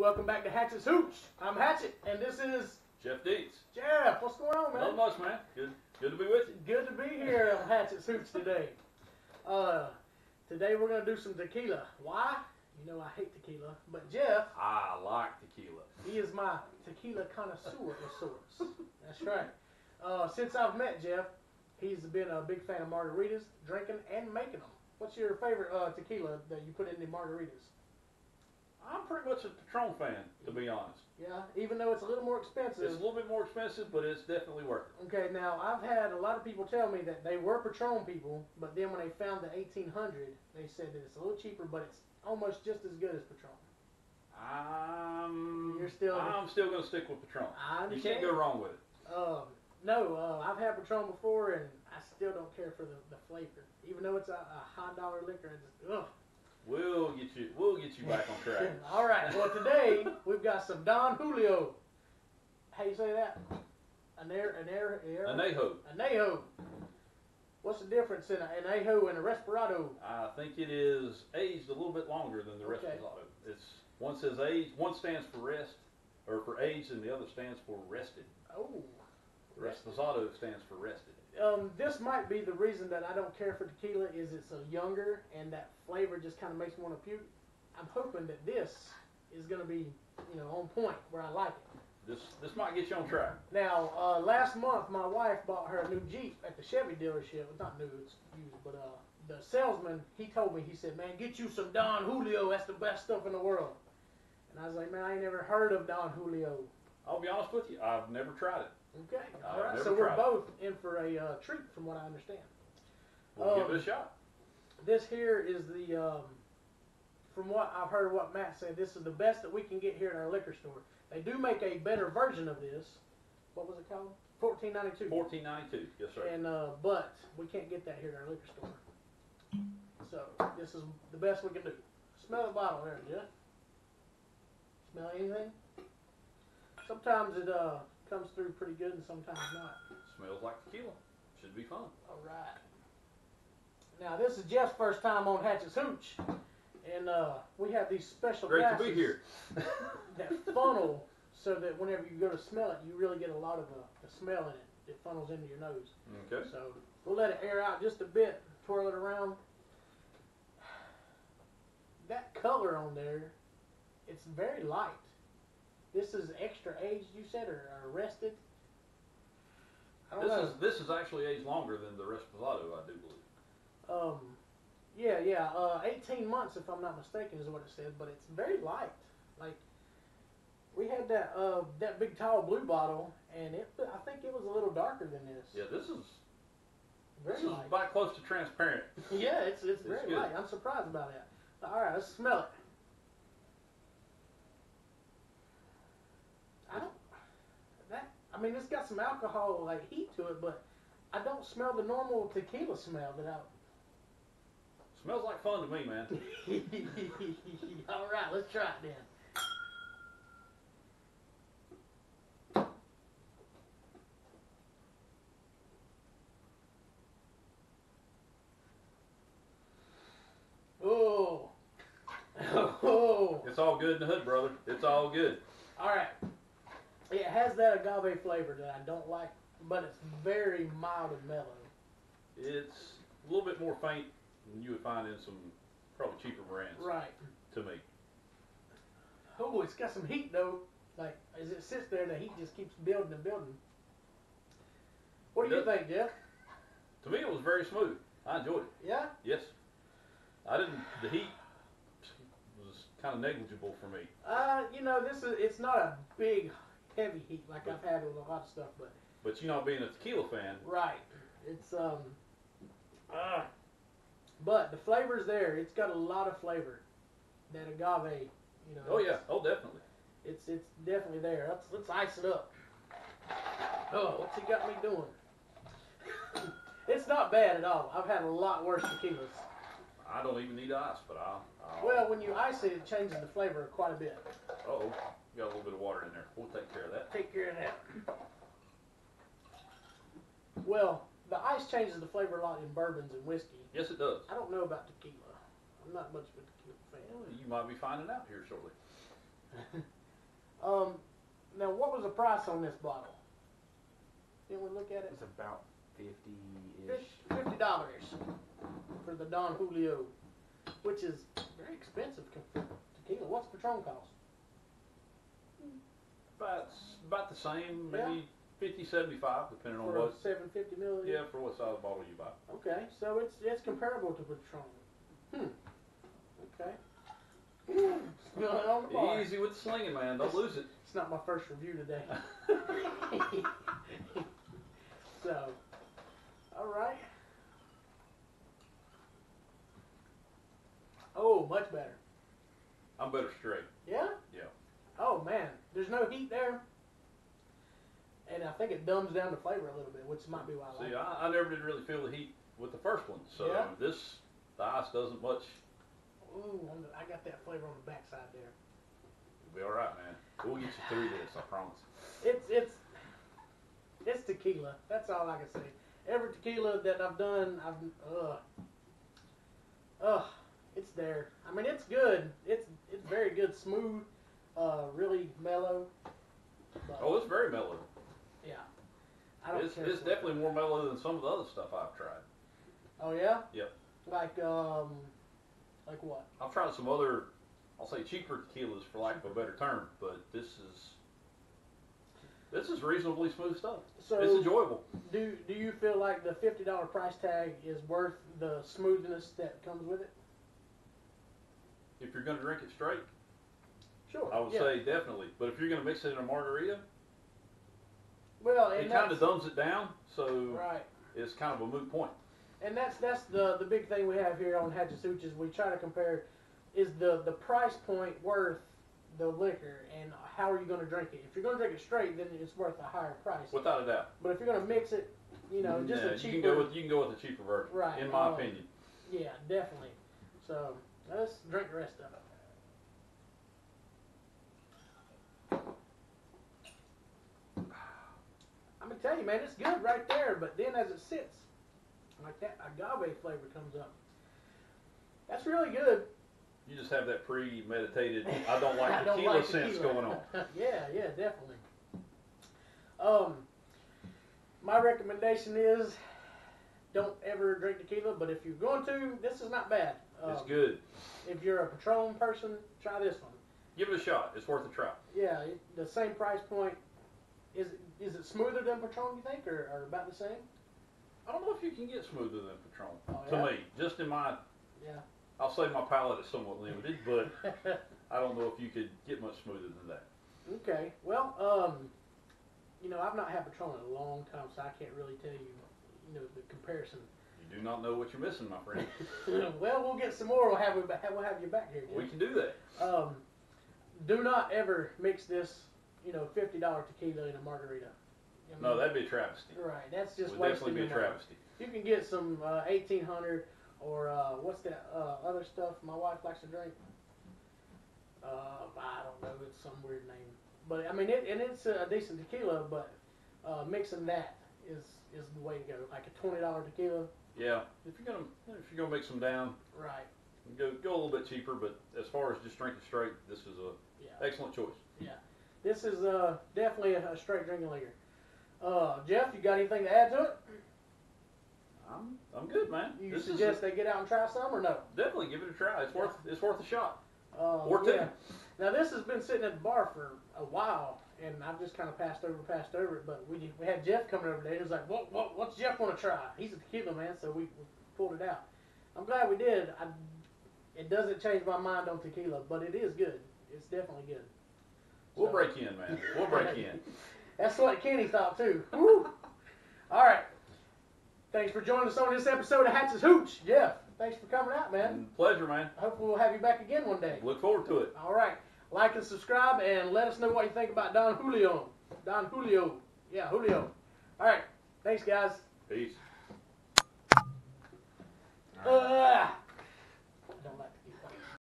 Welcome back to Hatchets Hooch. I'm Hatchet, and this is Jeff Dietz. Jeff. What's going on, man? Not much, man. Good to be with you. Good to be here on Hatchets Hooch today. Today we're gonna do some tequila. Why? You know I hate tequila, but Jeff, I like tequila. he is my tequila connoisseur of sorts. That's right. Since I've met Jeff, he's been a big fan of margaritas, drinking and making them. What's your favorite tequila that you put in the margaritas? I'm pretty much a Patron fan, to be honest. Yeah, even though it's a little more expensive. It's a little bit more expensive, but it's definitely worth it. Okay, now I've had a lot of people tell me that they were Patron people, but then when they found the 1800, they said that it's a little cheaper, but it's almost just as good as Patron. I'm still going to stick with Patron. I understand. You can't go wrong with it. No, I've had Patron before, and I still don't care for the flavor. Even though it's a high dollar liquor, I just, ugh. We'll get you back on track. All right. Well, today we've got some Don Julio. How you say that? Añejo. Añejo. What's the difference in an Añejo and a Respirado? I think it is aged a little bit longer than the Respirado. It's one says age, one stands for rest, or for aged, and the other stands for rested. Oh. Respirado stands for rested. This might be the reason that I don't care for tequila is it's a younger and that flavor just kind of makes me want to puke. I'm hoping that this is going to be, on point where I like it. This might get you on track. Now, last month my wife bought her a new Jeep at the Chevy dealership. It's not new, it's used, but the salesman, he told me, he said, "Man, get you some Don Julio. That's the best stuff in the world." And I was like, "Man, I ain't never heard of Don Julio." I'll be honest with you, I've never tried it. Okay, all right. So we're both in for a treat, from what I understand. We'll give it a shot. This here is the, from what I've heard, what Matt said, this is the best that we can get here at our liquor store. They do make a better version of this. What was it called? $14.92. $14.92, yes sir. And but we can't get that here at our liquor store. So this is the best we can do. Smell the bottle there, Jeff. Smell anything? Sometimes it comes through pretty good and sometimes not. Smells like tequila. Should be fun. All right. Now this is Jeff's first time on Hatchets Hooch, and we have these special glasses. Great to be here. That funnel so that whenever you go to smell it, you really get a lot of the smell in it. It funnels into your nose. Okay. So we'll let it air out just a bit, twirl it around. That color on there, it's very light. This is extra aged, you said, or rested? I don't know. This is actually aged longer than the Respirado, I do believe. Yeah, 18 months if I'm not mistaken is what it said, but it's very light. Like, we had that big tall blue bottle, and I think it was a little darker than this. Yeah, this is light. About close to transparent. Yeah, it's very good. light. I'm surprised about that. All right, let's smell it. I mean, it's got some alcohol, like heat to it, but I don't smell the normal tequila smell that I... Smells like fun to me, man. All right, let's try it then. Oh. Oh. It's all good in the hood, brother. It's all good. All right. It has that agave flavor that I don't like, but it's very mild and mellow. It's a little bit more faint than you would find in some probably cheaper brands. Right. To me. Oh, it's got some heat though. Like, as it sits there, the heat just keeps building and building. What do you think, Jeff? To me, it was very smooth. I enjoyed it. Yeah? Yes. The heat was kind of negligible for me. It's not a big, heavy heat like I've had with a lot of stuff, but being a tequila fan. Right. It's but the flavor's there. It's got a lot of flavor. That agave, Oh yeah. Oh, definitely. It's definitely there. Let's ice it up. Oh, what's he got me doing? It's not bad at all. I've had a lot worse tequilas. I don't even need ice, but I'll... Well, when you ice it, it changes the flavor quite a bit. Uh-oh. Got a little bit of water in there. We'll take care of that. Take care of that. Well, the ice changes the flavor a lot in bourbons and whiskey. Yes, it does. I don't know about tequila. I'm not much of a tequila fan. Well, you might be finding out here shortly. Now, what was the price on this bottle? Didn't we look at it? It's about 50-ish. $50 for the Don Julio, which is very expensive for tequila. What's Patron cost? About the same, maybe 50, 75, depending on For what. 750 milliliters. Yeah, for what size bottle you buy. Okay, so it's comparable to Patron. Okay. Spilling on the bar. Easy with the slinging, man. Don't lose it. It's not my first review today. So, all right. Oh, much better. I'm better straight. Yeah? Yeah. Oh, man. There's no heat there. And I think it dumbs down the flavor a little bit, which might be why I like See, it. I never did really feel the heat with the first one. So Yeah. the ice doesn't much. Ooh, I got that flavor on the backside there. You'll be all right, man. We'll get you through this, I promise. It's tequila. That's all I can say. Every tequila that I've done, it's there. I mean, it's good. It's very good, smooth, really mellow. But, Oh, it's very mellow. yeah. I don't care. It's definitely more mellow than some of the other stuff I've tried. Oh yeah. Yep. Like what? I've tried some other, I'll say cheaper tequilas for lack of a better term, but this is reasonably smooth stuff. So it's enjoyable. Do you feel like the $50 price tag is worth the smoothness that comes with it? If you're going to drink it straight, Sure. I would say definitely. But if you're going to mix it in a margarita, well, it kind of dumbs it down, so right. it's kind of a moot point. And that's the big thing we have here on Hatchets Hooch is we try to compare, is the price point worth the liquor, and how are you going to drink it? If you're going to drink it straight, then it's worth a higher price. Without a doubt. But if you're going to mix it, just a cheaper. You can go with the cheaper version. Right. In my opinion. Yeah, definitely. So let's drink the rest of it. I'm gonna tell you, man, it's good right there. But then as it sits, like that agave flavor comes up. That's really good. You just have that premeditated, I don't like tequila sense going on. Yeah, definitely. My recommendation is don't ever drink tequila, but if you're going to, this is not bad. It's good. If you're a Patron person, try this one. Give it a shot. It's worth a try. Yeah, the same price point. Is it smoother than Patron, you think, or about the same? I don't know if you can get smoother than Patron. Oh, to yeah? me, just in my, Yeah. I'll say my palate is somewhat limited, but I don't know if you could get much smoother than that. Okay. Well, I've not had Patron in a long time, so I can't really tell you, the comparison. You do not know what you're missing, my friend. Well, we'll get some more. We'll have you back here. We can do that. Do not ever mix this, $50 tequila in a margarita. No, that'd be a travesty. Right. That's just Would wasting definitely be a your money. travesty. You can get some 1800 or what's that other stuff my wife likes to drink? I don't know. It's some weird name. But I mean, it's a decent tequila, but mixing that is the way to go. Like a $20 tequila. Yeah. If you're gonna mix them down, Right. go a little bit cheaper. But as far as just drinking straight, this is a excellent choice. Yeah. This is definitely a straight drinking liquor. Jeff, you got anything to add to it? I'm good, man. You suggest they get out and try some, or no? Definitely give it a try. It's worth a shot. Or two. Now this has been sitting at the bar for a while, and I've just kind of passed over it. But we had Jeff coming over there. He was like, "What's Jeff want to try?" He's a tequila man, so we pulled it out. I'm glad we did. It doesn't change my mind on tequila, but it is good. It's definitely good. We'll break in, man. We'll break in. That's what Kenny thought too. Woo. All right. Thanks for joining us on this episode of Hatchets Hooch. Jeff, thanks for coming out, man. Pleasure, man. Hopefully we'll have you back again one day. Look forward to it. All right. Like and subscribe, and let us know what you think about Don Julio. Don Julio. Yeah, Julio. All right. Thanks, guys. Peace.